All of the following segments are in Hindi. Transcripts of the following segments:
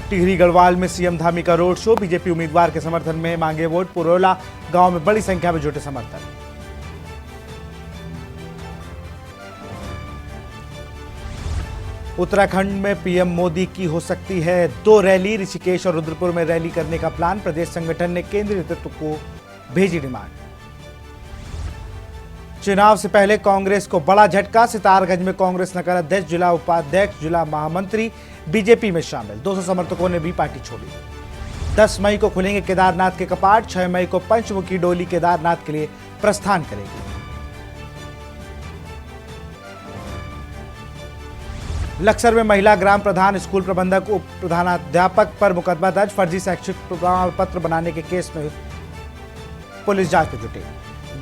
टिहरी गढ़वाल में सीएम धामी का रोड शो, बीजेपी उम्मीदवार के समर्थन में मांगे वोट। पुरोला गांव में बड़ी संख्या में जुटे समर्थक। उत्तराखंड में पीएम मोदी की हो सकती है 2 रैली, ऋषिकेश और रुद्रपुर में रैली करने का प्लान। प्रदेश संगठन ने केंद्रीय नेतृत्व को भेजी डिमांड। चुनाव से पहले कांग्रेस को बड़ा झटका, सितारगंज में कांग्रेस नगर अध्यक्ष, जिला उपाध्यक्ष, जिला महामंत्री बीजेपी में शामिल। 200 समर्थकों ने भी पार्टी छोड़ी। 10 मई को खुलेंगे केदारनाथ के कपाट। 6 मई को पंचमुखी डोली केदारनाथ के लिए प्रस्थान करेगी। लक्सर में महिला ग्राम प्रधान, स्कूल प्रबंधक, उप प्रधानाध्यापक पर मुकदमा दर्ज। फर्जी शैक्षिक प्रमाण पत्र बनाने के केस में पुलिस जांच में जुटी।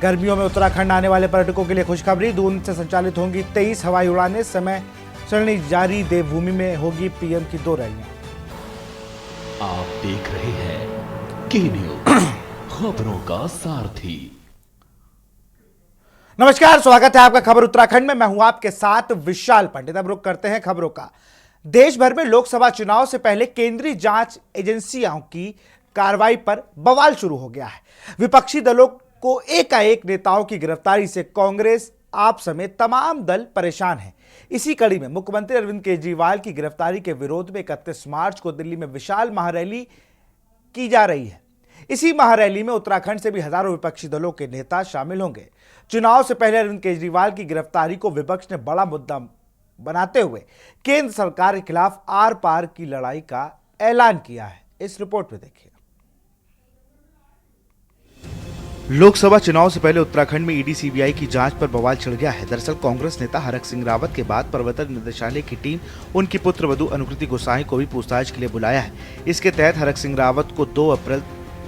गर्मियों में उत्तराखंड आने वाले पर्यटकों के लिए खुशखबरी, दून से संचालित होंगी 23 हवाई उड़ानें। समय सरणी जारी, देवभूमि में होगी पीएम की 2 रैलियां। आप देख रहे हैं के न्यूज, खबरों का सारथी। नमस्कार, स्वागत है आपका खबर उत्तराखंड में। मैं हूं आपके साथ विशाल पंडित। अब रुक करते हैं खबरों का। देश भर में लोकसभा चुनाव से पहले केंद्रीय जांच एजेंसियों की कार्रवाई पर बवाल शुरू हो गया है। विपक्षी दलों को एकाएक नेताओं की गिरफ्तारी से कांग्रेस, आप समेत तमाम दल परेशान हैं। इसी कड़ी में मुख्यमंत्री अरविंद केजरीवाल की गिरफ्तारी के विरोध में 31 मार्च को दिल्ली में विशाल महारैली की जा रही है। इसी महारैली में उत्तराखंड से भी हजारों विपक्षी दलों के नेता शामिल होंगे। चुनाव से पहले अरविंद केजरीवाल की गिरफ्तारी को विपक्ष ने बड़ा मुद्दा बनाते हुए केंद्र सरकार के खिलाफ आर पार की लड़ाई का ऐलान किया है। इस रिपोर्ट में देखिए। लोकसभा चुनाव से पहले उत्तराखंड में ईडी सीबीआई की जांच पर बवाल छिड़ गया है। दरअसल कांग्रेस नेता हरक सिंह रावत के बाद प्रवर्तन निदेशालय की टीम उनकी पुत्रवधू अनुकृति गोसाई को भी पूछताछ के लिए बुलाया है। इसके तहत हरक सिंह रावत को 2 अप्रैल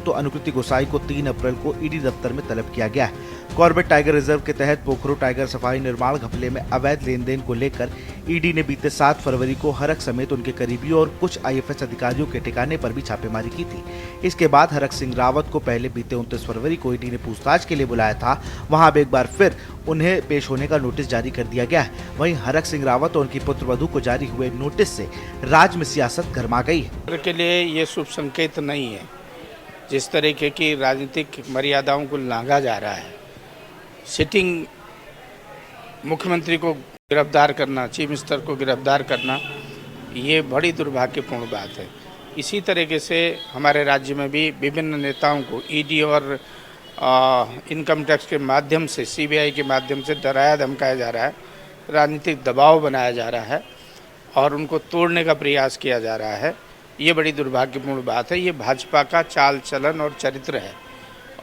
तो अनुकृति गोसाई को 3 अप्रैल को ईडी दफ्तर में तलब किया गया है। कॉर्बेट टाइगर रिजर्व के तहत पोखरो टाइगर सफारी निर्माण घपले में अवैध लेन देन को लेकर ईडी ने बीते 7 फरवरी को हरक समेत उनके करीबियों और कुछ आईएफएस अधिकारियों के ठिकाने पर भी छापेमारी की थी। इसके बाद हरक सिंह रावत को पहले बीते 29 फरवरी को ईडी ने पूछताछ के लिए बुलाया था। वहां अब एक बार फिर उन्हें पेश होने का नोटिस जारी कर दिया गया है। वहीं हरक सिंह रावत और उनकी पुत्रवधू को जारी हुए नोटिस से राज्य में सियासत गर्मा गई है। के लिए ये शुभ संकेत नहीं है। जिस तरीके की राजनीतिक मर्यादाओं को लांघा जा रहा है, सिटिंग मुख्यमंत्री को गिरफ्तार करना, चीफ मिनिस्टर को गिरफ्तार करना, ये बड़ी दुर्भाग्यपूर्ण बात है। इसी तरीके से हमारे राज्य में भी विभिन्न नेताओं को ईडी और इनकम टैक्स के माध्यम से, सीबीआई के माध्यम से डराया धमकाया जा रहा है, राजनीतिक दबाव बनाया जा रहा है और उनको तोड़ने का प्रयास किया जा रहा है। ये बड़ी दुर्भाग्यपूर्ण बात है। ये भाजपा का चाल चलन और चरित्र है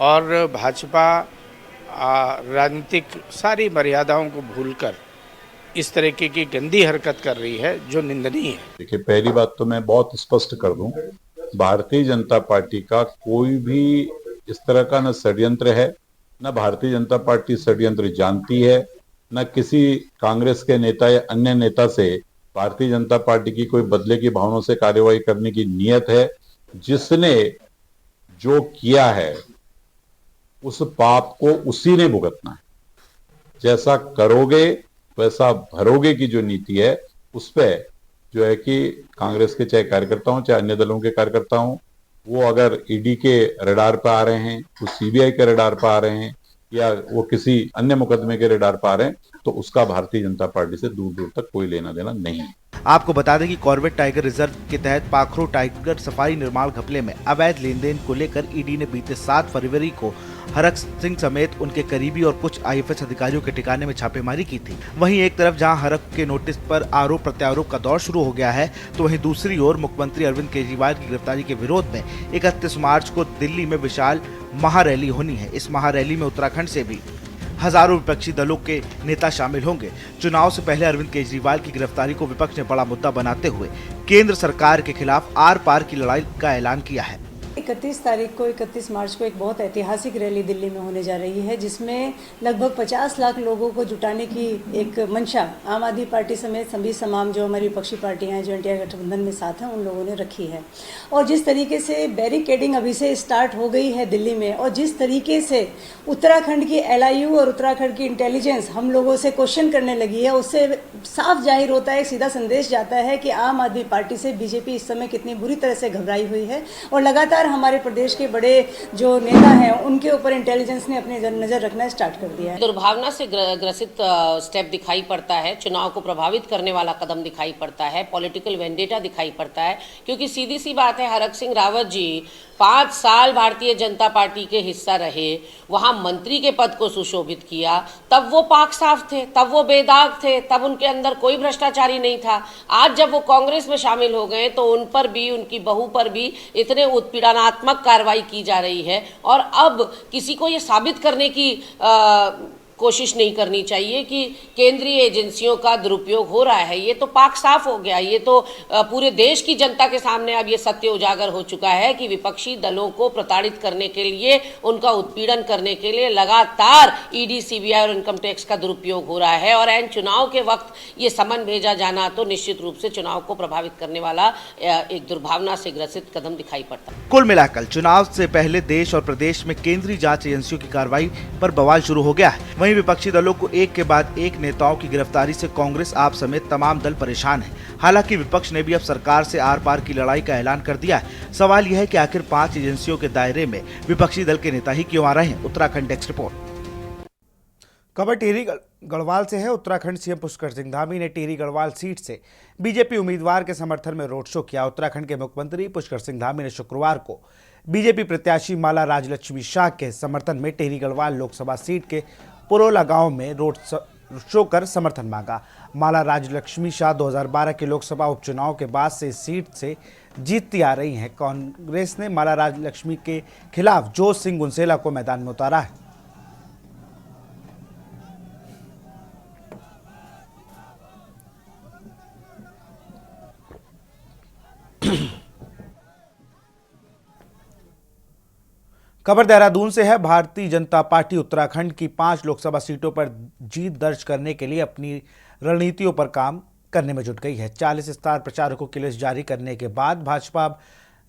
और भाजपा राजनीतिक सारी मर्यादाओं को भूलकर इस तरीके की गंदी हरकत कर रही है जो निंदनीय है। देखिए, पहली बात तो मैं बहुत स्पष्ट कर दूं, भारतीय जनता पार्टी का कोई भी इस तरह का न षड्यंत्र है, न भारतीय जनता पार्टी षड्यंत्र जानती है, न किसी कांग्रेस के नेता या अन्य नेता से भारतीय जनता पार्टी की कोई बदले की भावनाओं से कार्यवाही करने की नीयत है। जिसने जो किया है उस पाप को उसी ने भुगतना है। जैसा करोगे वैसा भरोगे की जो नीति है, उस पे जो है कि कांग्रेस के चाहे कार्यकर्ता हों चाहे अन्य दलों के कार्यकर्ता हों, वो अगर ईडी के रडार पर आ रहे हैं, वो सीबीआई के रडार पर आ रहे हैं या वो किसी अन्य मुकदमे के रडार पर आ रहे हैं, तो उसका भारतीय जनता पार्टी से दूर दूर तक कोई लेना देना नहीं है। आपको बता दें कि कॉर्बेट टाइगर रिजर्व के तहत पोखरो टाइगर सफारी निर्माण घपले में अवैध लेन देन को लेकर ईडी ने बीते 7 फरवरी को हरक सिंह समेत उनके करीबी और कुछ आईएफएस अधिकारियों के ठिकाने में छापेमारी की थी। वहीं एक तरफ जहां हरक के नोटिस पर आरोप प्रत्यारोप का दौर शुरू हो गया है, तो वहीं दूसरी ओर मुख्यमंत्री अरविंद केजरीवाल की गिरफ्तारी के विरोध में 31 मार्च को दिल्ली में विशाल महारैली होनी है। इस महारैली में उत्तराखंड से भी हजारों विपक्षी दलों के नेता शामिल होंगे। चुनाव से पहले अरविंद केजरीवाल की गिरफ्तारी को विपक्ष ने बड़ा मुद्दा बनाते हुए केंद्र सरकार के खिलाफ आर पार की लड़ाई का ऐलान किया है। 31 तारीख को 31 मार्च को एक बहुत ऐतिहासिक रैली दिल्ली में होने जा रही है, जिसमें लगभग 50 लाख लोगों को जुटाने की एक मंशा आम आदमी पार्टी समेत सभी तमाम जो हमारी विपक्षी पार्टियां हैं जो इंडिया गठबंधन में साथ हैं उन लोगों ने रखी है। और जिस तरीके से बैरिकेडिंग अभी से स्टार्ट हो गई है दिल्ली में, और जिस तरीके से उत्तराखंड की LIU और उत्तराखंड की इंटेलिजेंस हम लोगों से क्वेश्चन करने लगी है, उससे साफ जाहिर होता है, एक सीधा संदेश जाता है कि आम आदमी पार्टी से बीजेपी इस समय कितनी बुरी तरह से घबराई हुई है। और लगातार हमारे प्रदेश के बड़े जो नेता हैं उनके ऊपर इंटेलिजेंस ने अपनी नज़र रखना स्टार्ट कर दिया है। दुर्भावना से ग्रसित स्टेप दिखाई पड़ता है, चुनाव को प्रभावित करने वाला कदम दिखाई पड़ता है, पॉलिटिकल वेंडेटा दिखाई पड़ता है, क्योंकि सीधी सी बात है, हरक सिंह रावत जी 5 साल भारतीय जनता पार्टी के हिस्सा रहे, वहां मंत्री के पद को सुशोभित किया, तब वो पाक साफ थे, तब वो बेदाग थे, तब उनके अंदर कोई भ्रष्टाचारी नहीं था। आज जब वो कांग्रेस में शामिल हो गए तो उन पर भी, उनकी बहू पर भी इतने उत्पीड़नात्मक कार्रवाई की जा रही है। और अब किसी को ये साबित करने की कोशिश नहीं करनी चाहिए कि केंद्रीय एजेंसियों का दुरुपयोग हो रहा है। ये तो पाक साफ हो गया, ये तो पूरे देश की जनता के सामने अब ये सत्य उजागर हो चुका है कि विपक्षी दलों को प्रताड़ित करने के लिए, उनका उत्पीड़न करने के लिए लगातार ED, CBI और इनकम टैक्स का दुरुपयोग हो रहा है। और एन चुनाव के वक्त ये समन भेजा जाना तो निश्चित रूप से चुनाव को प्रभावित करने वाला एक दुर्भावना से ग्रसित कदम दिखाई पड़ता है। कुल मिलाकर चुनाव से पहले देश और प्रदेश में केंद्रीय जांच एजेंसियों की कार्रवाई पर बवाल शुरू हो गया है। वहीं विपक्षी दलों को एक के बाद एक नेताओं की गिरफ्तारी से कांग्रेस आप समेत तमाम दल परेशान हैं। हालांकि विपक्ष ने भी अब सरकार से आर पार की लड़ाई का ऐलान कर दिया है। सवाल यह है कि आखिर 5 एजेंसियों के दायरे में विपक्षी दल के नेता ही क्यों आ रहे हैं। Uttarakhand desk report. खबर टिहरी गढ़वाल से है। उत्तराखंड CM पुष्कर सिंह धामी ने टिहरी गढ़वाल सीट से बीजेपी उम्मीदवार के समर्थन में रोड शो किया। उत्तराखंड के मुख्यमंत्री पुष्कर सिंह धामी ने शुक्रवार को बीजेपी प्रत्याशी माला राजलक्ष्मी शाह के समर्थन में टिहरी गढ़वाल लोकसभा सीट के पुरोला गांव में रोड शो कर समर्थन मांगा। माला राजलक्ष्मी शाह 2012 के लोकसभा उपचुनाव के बाद से इस सीट से जीतती आ रही हैं। कांग्रेस ने माला राजलक्ष्मी के खिलाफ जोश सिंह गुंसेला को मैदान में उतारा है। खबर देहरादून से है। भारतीय जनता पार्टी उत्तराखंड की 5 लोकसभा सीटों पर जीत दर्ज करने के लिए अपनी रणनीतियों पर काम करने में जुट गई है। 40 स्टार प्रचारकों की लिस्ट जारी करने के बाद भाजपा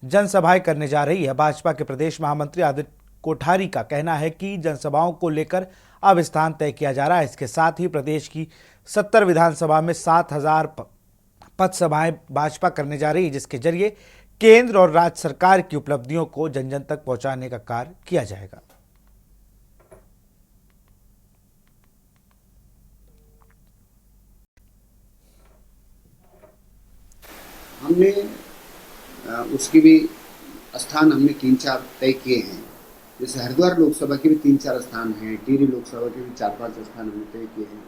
जनसभाएं करने जा रही है। भाजपा के प्रदेश महामंत्री आदित्य कोठारी का कहना है कि जनसभाओं को लेकर अब स्थान तय किया जा रहा है। इसके साथ ही प्रदेश की 70 विधानसभा में 7000 पद सभाएं भाजपा करने जा रही है, जिसके जरिए केंद्र और राज्य सरकार की उपलब्धियों को जन जन तक पहुंचाने का कार्य किया जाएगा। हमने उसके भी स्थान हमने 3-4 तय किए हैं। जैसे हरिद्वार लोकसभा के भी 3-4 स्थान हैं, टिहरी लोकसभा के भी 4-5 स्थान हमने तय किए हैं।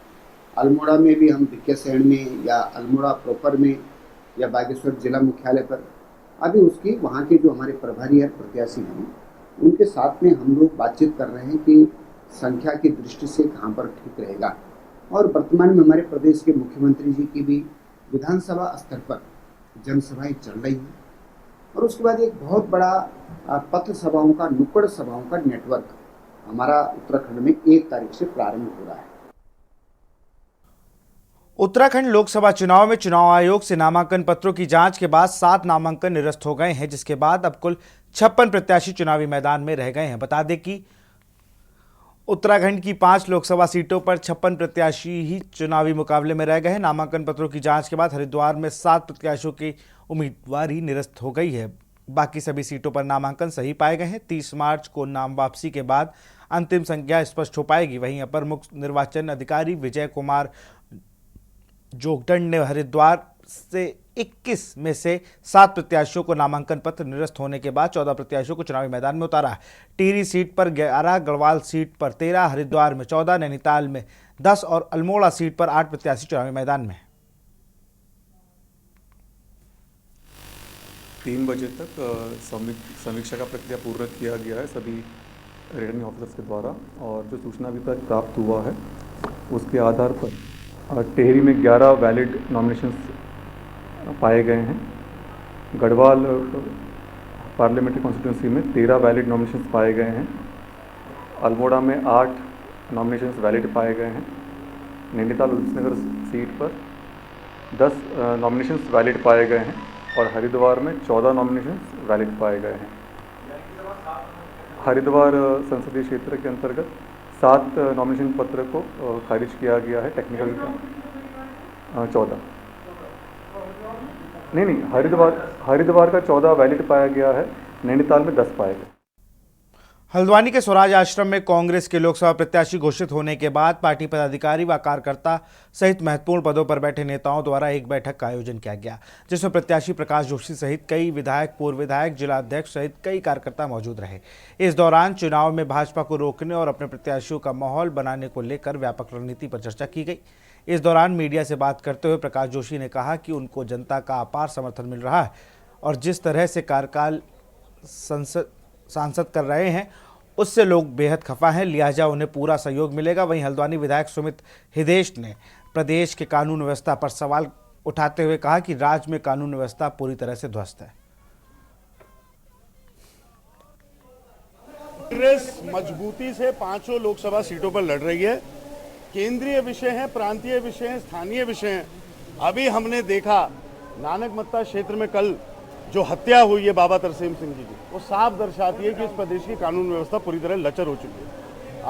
अल्मोड़ा में भी हम भिक्यासैंण में या अल्मोड़ा प्रॉपर में या बागेश्वर जिला मुख्यालय पर अभी उसकी वहाँ के जो हमारे प्रभारी है प्रत्याशी हैं उनके साथ में हम लोग बातचीत कर रहे हैं कि संख्या की दृष्टि से कहाँ पर ठीक रहेगा। और वर्तमान में हमारे प्रदेश के मुख्यमंत्री जी की भी विधानसभा स्तर पर जनसभाएं चल रही हैं। और उसके बाद एक बहुत बड़ा पथ सभाओं का, नुक्कड़ सभाओं का नेटवर्क हमारा उत्तराखंड में 1 तारीख से प्रारंभ हो रहा है। उत्तराखंड लोकसभा चुनाव में चुनाव आयोग से नामांकन पत्रों की जांच के बाद 7 नामांकन निरस्त हो गए हैं, जिसके बाद अब कुल 56 प्रत्याशी चुनावी मैदान में रह गए हैं। बता दें कि उत्तराखंड की 5 लोकसभा सीटों पर 56 प्रत्याशी ही चुनावी मुकाबले में रह गए हैं। नामांकन पत्रों की जांच के बाद हरिद्वार में 7 प्रत्याशियों की उम्मीदवारी निरस्त हो गई है। बाकी सभी सीटों पर नामांकन सही पाए गए हैं। 30 मार्च को नाम वापसी के बाद अंतिम संख्या स्पष्ट हो पाएगी। वहीं अपर मुख्य निर्वाचन अधिकारी विजय कुमार जोगदंड ने हरिद्वार से 21 में से 7 प्रत्याशियों को नामांकन पत्र निरस्त होने के बाद 14 प्रत्याशियों को चुनावी मैदान में उतारा है। टिहरी सीट पर 11, गढ़वाल सीट पर 13, हरिद्वार में 14, नैनीताल में 10 और अल्मोड़ा सीट पर 8 प्रत्याशी चुनावी मैदान में हैं। 3 बजे तक समीक्षा का प्रक्रिया पूर्ण किया गया है सभी रिटर्निंग ऑफिसर्स के द्वारा, और जो सूचना अभी तक प्राप्त हुआ है उसके आधार पर टिहरी में 11 वैलिड नॉमिनेशंस पाए गए हैं। गढ़वाल पार्लियामेंट्री कॉन्स्टिट्यूंसी में 13 वैलिड नॉमिनेशंस पाए गए हैं। अल्मोड़ा में 8 नॉमिनेशंस वैलिड पाए गए हैं। नैनीताल उल्लासनगर सीट पर 10 नॉमिनेशंस वैलिड पाए गए हैं और हरिद्वार में 14 नॉमिनेशंस वैलिड पाए गए हैं। हरिद्वार संसदीय क्षेत्र के अंतर्गत 7 नॉमिनेशन पत्र को खारिज किया गया है। टेक्निकल 14 नहीं, हरिद्वार का 14 वैलिड पाया गया है। नैनीताल में 10 पाए गए। हल्द्वानी के स्वराज आश्रम में कांग्रेस के लोकसभा प्रत्याशी घोषित होने के बाद पार्टी पदाधिकारी व कार्यकर्ता सहित महत्वपूर्ण पदों पर बैठे नेताओं द्वारा एक बैठक का आयोजन किया गया, जिसमें प्रत्याशी प्रकाश जोशी सहित कई विधायक, पूर्व विधायक, जिला अध्यक्ष सहित कई कार्यकर्ता मौजूद रहे। इस दौरान चुनाव में भाजपा को रोकने और अपने प्रत्याशियों का माहौल बनाने को लेकर व्यापक रणनीति पर चर्चा की गई। इस दौरान मीडिया से बात करते हुए प्रकाश जोशी ने कहा कि उनको जनता का अपार समर्थन मिल रहा है और जिस तरह से कार्यकाल सांसद कर रहे हैं उससे लोग बेहद खफा हैं, लिहाजा उन्हें पूरा सहयोग मिलेगा। वहीं हल्द्वानी विधायक सुमित हिदेश ने प्रदेश के कानून व्यवस्था पर सवाल उठाते हुए कहा कि राज्य में कानून व्यवस्था पूरी तरह से ध्वस्त है। कांग्रेस मजबूती से 5 लोकसभा सीटों पर लड़ रही है। केंद्रीय विषय हैं, प्रांतीय विषय हैं, स्थानीय विषय हैं। अभी हमने देखा नानक मत्ता क्षेत्र में कल जो हत्या हुई है बाबा तरसेम सिंह जी की, वो साफ दर्शाती है कि इस प्रदेश की कानून व्यवस्था पूरी तरह लचर हो चुकी है।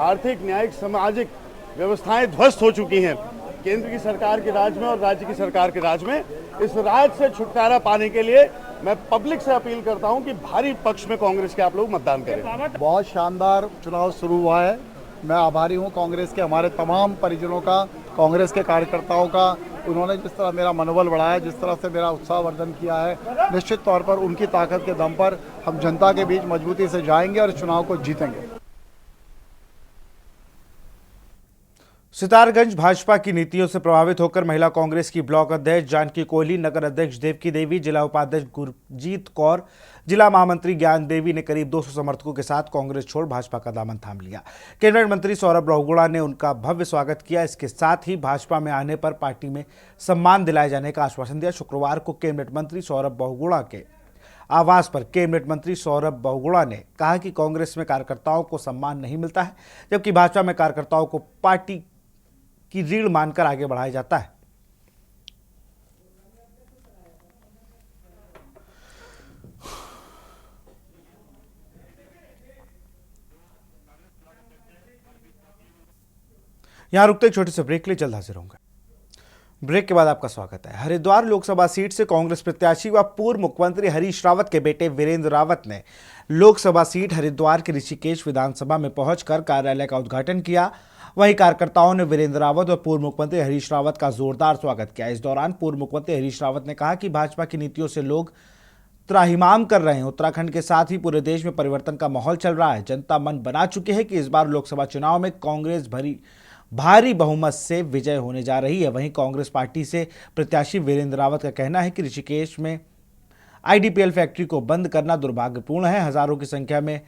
आर्थिक, न्यायिक, सामाजिक व्यवस्थाएं ध्वस्त हो चुकी हैं केंद्र की सरकार के राज में और राज्य की सरकार के राज में। इस राज से छुटकारा पाने के लिए मैं पब्लिक से अपील करता हूं कि भारी पक्ष में कांग्रेस के आप लोग मतदान करें। बहुत शानदार चुनाव शुरू हुआ है। मैं आभारी हूं कांग्रेस के, हमारे तमाम परिजनों का, कांग्रेस के कार्यकर्ताओं का। उन्होंने जिस तरह मेरा मनोबल बढ़ाया, जिस तरह से मेरा उत्साहवर्धन किया है, निश्चित तौर पर उनकी ताकत के दम पर हम जनता के बीच मजबूती से जाएंगे और इस चुनाव को जीतेंगे। सितारगंज भाजपा की नीतियों से प्रभावित होकर महिला कांग्रेस की ब्लॉक अध्यक्ष जानकी कोहली, नगर अध्यक्ष देवकी देवी, जिला उपाध्यक्ष गुरजीत कौर, जिला महामंत्री ज्ञान देवी ने करीब 200 समर्थकों के साथ कांग्रेस छोड़ भाजपा का दामन थाम लिया। कैबिनेट मंत्री सौरभ बहुगुणा ने उनका भव्य स्वागत किया। इसके साथ ही भाजपा में आने पर पार्टी में सम्मान दिलाए जाने का आश्वासन दिया। शुक्रवार को कैबिनेट मंत्री सौरभ बहुगुणा के आवास पर कैबिनेट मंत्री सौरभ बहुगुणा ने कहा कि कांग्रेस में कार्यकर्ताओं को सम्मान नहीं मिलता है, जबकि भाजपा में कार्यकर्ताओं को पार्टी की रीढ़ मानकर आगे बढ़ाया जाता है। यहां रुकते एक छोटे से ब्रेक के लिए, जल्द हाजिर होंगे। ब्रेक के बाद आपका स्वागत है। हरिद्वार लोकसभा सीट से कांग्रेस प्रत्याशी व पूर्व मुख्यमंत्री हरीश रावत के बेटे वीरेंद्र रावत ने लोकसभा सीट हरिद्वार के ऋषिकेश विधानसभा में पहुंचकर कार्यालय का उद्घाटन किया। वहीं कार्यकर्ताओं ने वीरेंद्र रावत और पूर्व मुख्यमंत्री हरीश रावत का जोरदार स्वागत किया। इस दौरान पूर्व मुख्यमंत्री हरीश रावत ने कहा कि भाजपा की नीतियों से लोग त्राहिमाम कर रहे हैं। उत्तराखंड के साथ ही पूरे देश में परिवर्तन का माहौल चल रहा है। जनता मन बना चुकी है कि इस बार लोकसभा चुनाव में कांग्रेस भारी बहुमत से विजय होने जा रही है। वहीं कांग्रेस पार्टी से प्रत्याशी वीरेंद्र रावत का कहना है कि ऋषिकेश में आईडीपीएल फैक्ट्री को बंद करना दुर्भाग्यपूर्ण है। हजारों की संख्या में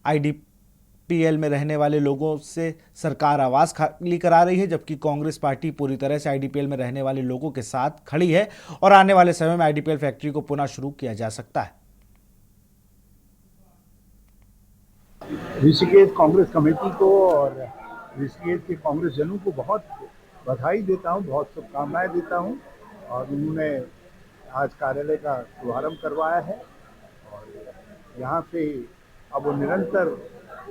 आईडीपीएल में रहने वाले लोगों से सरकार आवाज खाली करा रही है, जबकि कांग्रेस पार्टी पूरी तरह से आईडीपीएल में रहने वाले लोगों के साथ खड़ी है और आने वाले समय में आईडीपीएल फैक्ट्री को पुनः शुरू किया जा सकता है। ऋषिकेश कांग्रेस कमेटी को और ऋषिकेश के कांग्रेस जनों को बहुत बधाई देता हूं, बहुत शुभकामनाएं देता हूं। और उन्होंने आज कार्यालय का शुभारंभ करवाया है और यहाँ से अब वो निरंतर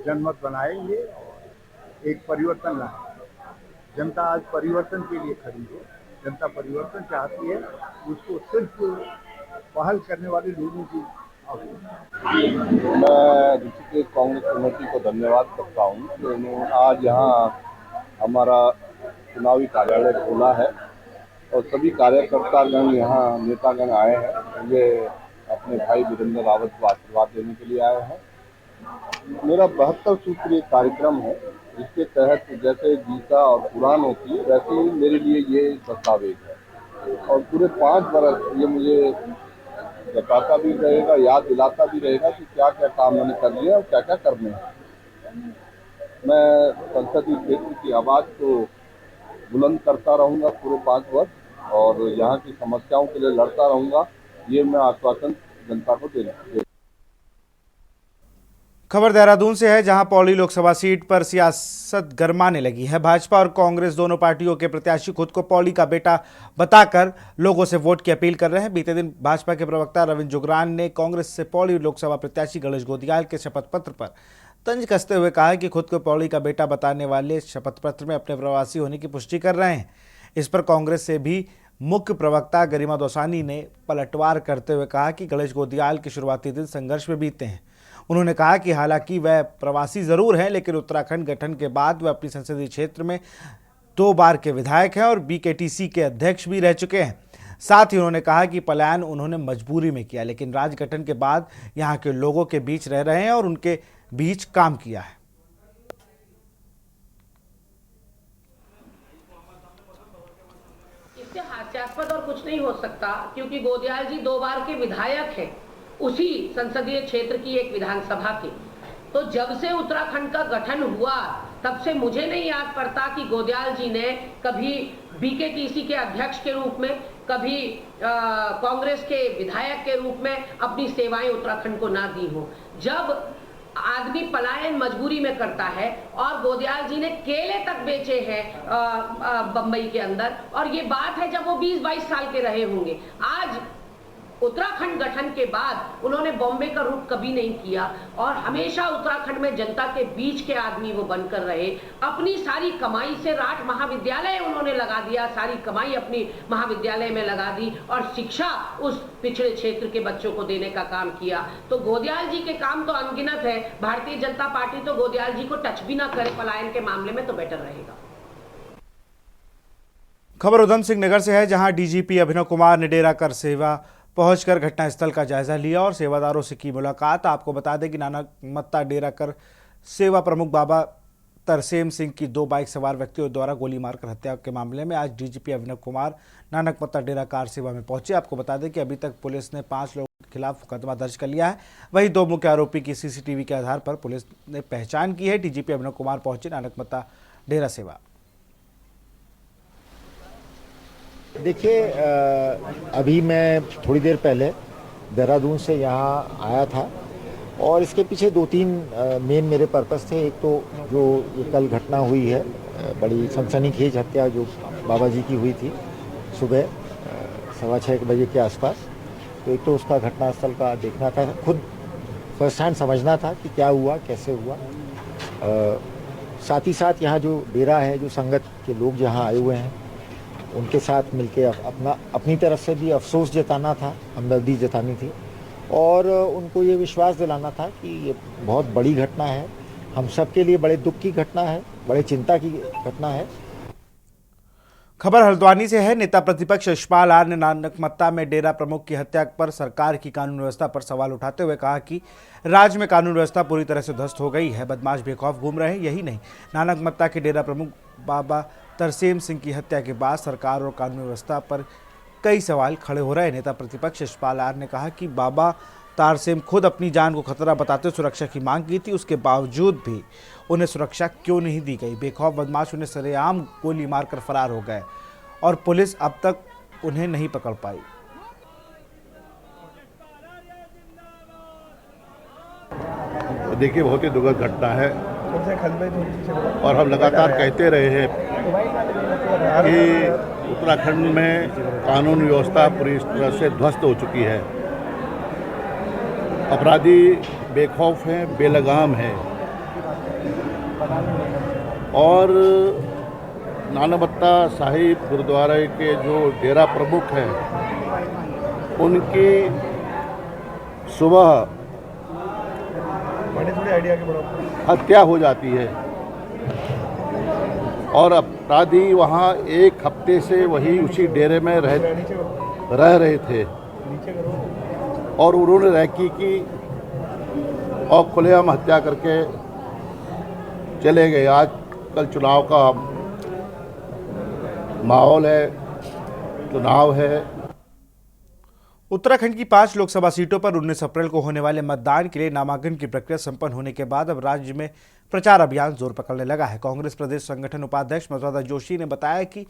जनमत बनाएंगे और एक परिवर्तन लाएंगे। जनता आज परिवर्तन के लिए खड़ी है, जनता परिवर्तन चाहती है, उसको सिर्फ पहल करने वाले लोगों की मैं ऋषिकेश कांग्रेस कमेटी को धन्यवाद करता हूँ कि उन्होंने आज यहाँ हमारा चुनावी कार्यालय खोला है और सभी कार्यकर्तागण यहाँ नेतागण आए हैं। मुझे अपने भाई वीरेंद्र रावत को आशीर्वाद देने के लिए आए हैं। मेरा 72 सूत्रीय कार्यक्रम है, जिसके तहत जैसे गीता और पुराण होती है वैसे ही मेरे लिए ये दस्तावेज है और पूरे 5 वर्ष ये मुझे बताता भी रहेगा, याद दिलाता भी रहेगा कि क्या क्या काम मैंने कर लिया और क्या क्या करने हैं। मैं संसदीय क्षेत्र की आवाज़ को बुलंद करता रहूँगा पूरे 5 वर्ष और यहाँ की समस्याओं के लिए लड़ता रहूँगा। ये मैं आश्वासन जनता को देना। खबर देहरादून से है, जहां पौड़ी लोकसभा सीट पर सियासत गरमाने लगी है। भाजपा और कांग्रेस दोनों पार्टियों के प्रत्याशी खुद को पौड़ी का बेटा बताकर लोगों से वोट की अपील कर रहे हैं। बीते दिन भाजपा के प्रवक्ता रविंद्र जुगरान ने कांग्रेस से पौड़ी लोकसभा प्रत्याशी गणेश गोदियाल के शपथ पत्र पर तंज कसते हुए कहा कि खुद को पौड़ी का बेटा बताने वाले शपथ पत्र में अपने प्रवासी होने की पुष्टि कर रहे हैं। इस पर कांग्रेस से भी मुख्य प्रवक्ता गरिमा दौसानी ने पलटवार करते हुए कहा कि गणेश गोदियाल के शुरुआती दिन संघर्ष में बीते हैं। उन्होंने कहा कि हालांकि वह प्रवासी जरूर हैं, लेकिन उत्तराखंड गठन के बाद वह अपनी संसदीय क्षेत्र में 2 बार के विधायक हैं और बीकेटीसी के अध्यक्ष भी रह चुके हैं। साथ ही उन्होंने कहा कि पलायन उन्होंने मजबूरी में किया, लेकिन राज गठन के बाद यहाँ के लोगों के बीच रह रहे हैं और उनके बीच काम किया है। इससे हास्यास्पद और कुछ नहीं हो सकता, क्योंकि गोदियाल जी 2 बार के विधायक हैं उसी संसदीय क्षेत्र की एक विधानसभा के। तो जब से उत्तराखंड का गठन हुआ तब से मुझे नहीं याद पड़ता कि गोदियाल जी ने कभी बीकेटीसी के अध्यक्ष के रूप में, कभी कांग्रेस के विधायक के रूप में अपनी सेवाएं उत्तराखंड को ना दी हो। जब आदमी पलायन मजबूरी में करता है, और गोदियाल जी ने केले तक बेचे हैं बंबई के अंदर, और ये बात है जब वो 20-22 साल के रहे होंगे। आज उत्तराखंड गठन के बाद उन्होंने बॉम्बे का रुख कभी नहीं किया और हमेशा उत्तराखंड में जनता के बीच के आदमी वो बनकर रहे। अपनी सारी कमाई से राठ महाविद्यालय उन्होंने लगा दिया, सारी कमाई अपनी महाविद्यालय में लगा दी और शिक्षा उस पिछड़े क्षेत्र के बच्चों को देने का काम किया। तो गोदियाल जी के काम तो अनगिनत है। भारतीय जनता पार्टी तो गोदियाल जी को टच भी ना करे पलायन के मामले में, तो बेटर रहेगा। खबर उधम सिंह नगर से है, जहां डीजीपी अभिनव कुमार ने डेरा कर सेवा पहुंचकर घटनास्थल का जायजा लिया और सेवादारों से की मुलाकात। आपको बता दें कि नानक मत्ता डेरा कर सेवा प्रमुख बाबा तरसेम सिंह की 2 बाइक सवार व्यक्तियों द्वारा गोली मारकर हत्या के मामले में आज डीजीपी अभिनव कुमार नानक मत्ता डेरा कार सेवा में पहुंचे। आपको बता दें कि अभी तक पुलिस ने 5 लोगों के खिलाफ मुकदमा दर्ज कर लिया है। वहीं 2 मुख्य आरोपी की सीसीटीवी के आधार पर पुलिस ने पहचान की है। डीजीपी अभिनव कुमार पहुंचे नानक मत्ता डेरा सेवा। देखिए, अभी मैं थोड़ी देर पहले देहरादून से यहाँ आया था और इसके पीछे 2-3 मेन मेरे पर्पस थे। एक तो जो ये कल घटना हुई है, बड़ी सनसनीखेज हत्या जो बाबा जी की हुई थी सुबह 6:15 बजे के आसपास, तो एक तो उसका घटनास्थल का देखना था, खुद फर्स्ट हैंड समझना था कि क्या हुआ, कैसे हुआ। साथ ही साथ यहाँ जो डेरा है, जो संगत के लोग जहाँ आए हुए हैं, उनके साथ मिलके अपनी तरफ से भी अफसोस जताना था, हमदर्दी जतानी थी और उनको ये विश्वास दिलाना था कि ये बहुत बड़ी घटना है, हम सब के लिए बड़े दुख की घटना है, बड़े चिंता की घटना है। खबर हल्द्वानी से है। नेता प्रतिपक्ष यशपाल आर ने नानक मत्ता में डेरा प्रमुख की हत्या पर सरकार की कानून व्यवस्था पर सवाल उठाते हुए कहा कि राज्य में कानून व्यवस्था पूरी तरह से ध्वस्त हो गई है, बदमाश बेखौफ घूम रहे हैं। यही नहीं, नानक मत्ता के डेरा प्रमुख बाबा तरसेम सिंह की हत्या के बाद सरकार और कानून व्यवस्था पर कई सवाल खड़े हो रहे हैं। नेता प्रतिपक्ष यशपाल आर ने कहा कि बाबा तारसेम खुद अपनी जान को खतरा बताते सुरक्षा की मांग की थी, उसके बावजूद भी उन्हें सुरक्षा क्यों नहीं दी गई। बेखौफ बदमाश उन्हें सरेआम गोली मारकर फरार हो गए और पुलिस अब तक उन्हें नहीं पकड़ पाई। देखिए, बहुत ही दुखद घटना है और हम लगातार कहते रहे हैं कि उत्तराखंड में कानून व्यवस्था पूरी तरह से ध्वस्त हो चुकी है। अपराधी बेखौफ हैं, बेलगाम हैं और नानकमत्ता साहिब गुरुद्वारे के जो डेरा प्रमुख हैं, उनकी सुबह हत्या हो जाती है और अपराधी वहाँ 1 हफ्ते से वही उसी डेरे में रह रहे थे और उन्होंने रैकी की और खुलेआम हत्या करके चले गए। आज कल चुनाव का माहौल है, चुनाव है। उत्तराखंड की 5 लोकसभा सीटों पर 19 अप्रैल को होने वाले मतदान के लिए नामांकन की प्रक्रिया संपन्न होने के बाद अब राज्य में प्रचार अभियान जोर पकड़ने लगा है। कांग्रेस प्रदेश संगठन उपाध्यक्ष मधुसूदन जोशी ने बताया कि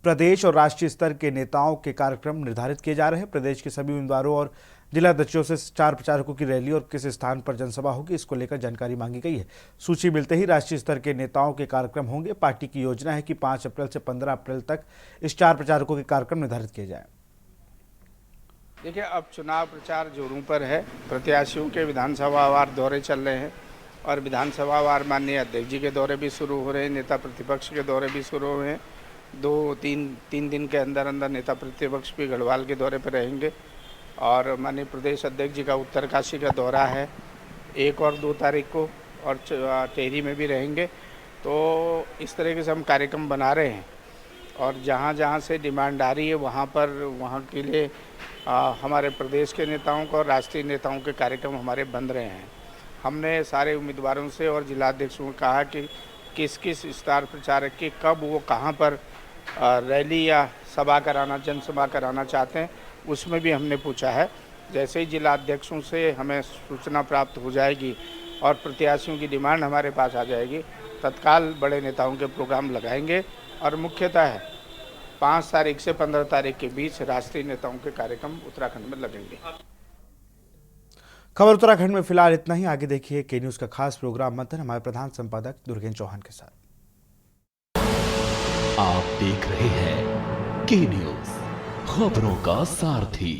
प्रदेश और राष्ट्रीय स्तर के नेताओं के कार्यक्रम निर्धारित किए जा रहे हैं। प्रदेश के सभी उम्मीदवारों और जिला अध्यक्षों से स्टार प्रचारकों की रैली और किस स्थान पर जनसभा होगी, इसको लेकर जानकारी मांगी गई है। सूची मिलते ही राष्ट्रीय स्तर के नेताओं के कार्यक्रम होंगे। पार्टी की योजना है कि 5 अप्रैल से 15 अप्रैल तक स्टार प्रचारकों के कार्यक्रम निर्धारित किए जाए। देखिए, अब चुनाव प्रचार जोरों पर है। प्रत्याशियों के विधानसभावार दौरे चल रहे हैं और विधानसभावार माननीय अध्यक्ष जी के दौरे भी शुरू हो रहे हैं, नेता प्रतिपक्ष के दौरे भी शुरू हुए हैं। 2-3 दिन के अंदर अंदर नेता प्रतिपक्ष भी गढ़वाल के दौरे पर रहेंगे और माननीय प्रदेश अध्यक्ष जी का उत्तरकाशी का दौरा है 1 और 2 तारीख को, और टेहरी में भी रहेंगे। तो इस तरीके से हम कार्यक्रम बना रहे हैं और जहाँ जहाँ से डिमांड आ रही है वहाँ के लिए हमारे प्रदेश के नेताओं को और राष्ट्रीय नेताओं के कार्यक्रम हमारे बन रहे हैं। हमने सारे उम्मीदवारों से और जिलाध्यक्षों को कहा कि किस किस स्टार प्रचारक की कब वो कहाँ पर रैली या सभा कराना, जनसभा कराना चाहते हैं, उसमें भी हमने पूछा है। जैसे ही जिलाध्यक्षों से हमें सूचना प्राप्त हो जाएगी और प्रत्याशियों की डिमांड हमारे पास आ जाएगी, तत्काल बड़े नेताओं के प्रोग्राम लगाएंगे और मुख्यतः है 5 तारीख से 15 तारीख के बीच राष्ट्रीय नेताओं के कार्यक्रम उत्तराखंड में लगेंगे। खबर उत्तराखंड में फिलहाल इतना ही। आगे देखिए के न्यूज का खास प्रोग्राम मंथन हमारे प्रधान संपादक दुर्गेन चौहान के साथ। आप देख रहे हैं के न्यूज, खबरों का सारथी।